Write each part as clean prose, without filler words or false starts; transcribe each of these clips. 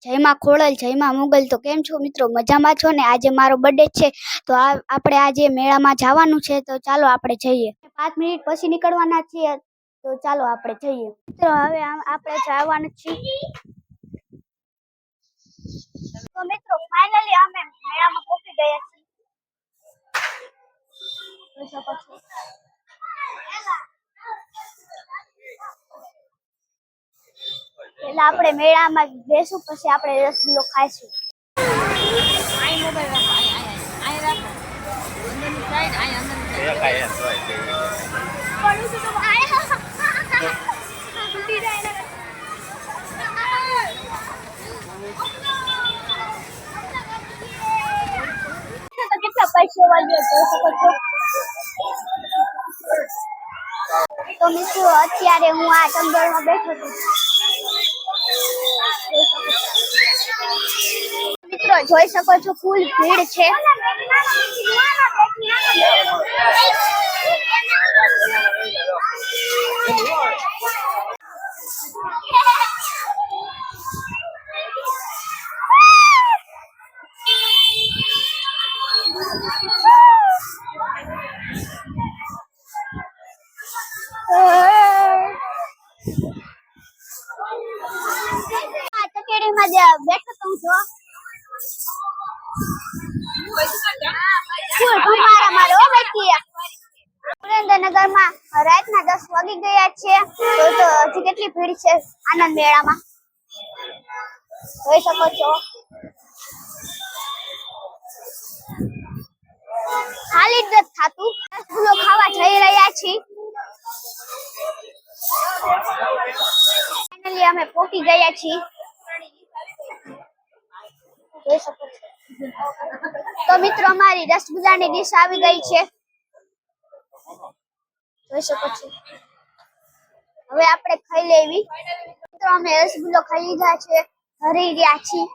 જય માં ખોડલ, જય માં મુગલ. તો કેમ છો મિત્રો? મજામાં છો ને? આજે મારો બર્થડે છે તો આપણે આજે મેળામાં જવાનું છે, તો ચાલો આપણે જઈએ. 5 મિનિટ પછી નીકળવાના છીએ, તો ચાલો આપણે જઈએ. તો હવે આપણે જવાનું છીએ. તો મિત્રો ફાઇનલી અમે મેળામાં પહોંચી ગયા છીએ. એટલે આપણે મેળામાં બેસું, પછી આપણે રસગુલ્લો ખાઈશું. કેટલા પૈસા વાગ્યા તો મિત્રો અત્યારે હું આ ચંદરમાં બેઠો છું. મિત્રો જોઈ શકો છો ફૂલ ભીડ છે. બેઠો તો જો સુરેન્દ્રનગરમાં રાતના 10 વાગી ગયા છે, તો હજી કેટલી ભીડ છે આનંદ મેળામાં જોઈ શકો છો. ખાલી જ થાતું. રસગુલ્લો ખાવા જઈ રહ્યા છીએ. ફાઇનલી અમે પહોંચી ગયા છીએ. જોઈ શકો છો. તો મિત્રો અમારી રસગુલ્લાની ડીશ આવી ગઈ છે. જોઈ શકો છો. હવે આપણે ખાઈ લેવી. મિત્રો અમે રસગુલ્લો ખાઈ લીધા છે, ઘરે ગયા છીએ.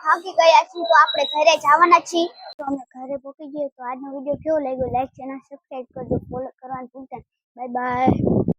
થાકી ગયા છીએ તો આપણે ઘરે જવાના છીએ. તો અમે ઘરે પહોંચી ગઈએ. તો આજનો વિડીયો કેવો લાગ્યો લાઈક ચેનલ સબસ્ક્રાઇબ કરજો, ફોલો કરવાનું ભૂલતા નહીં. Bye bye.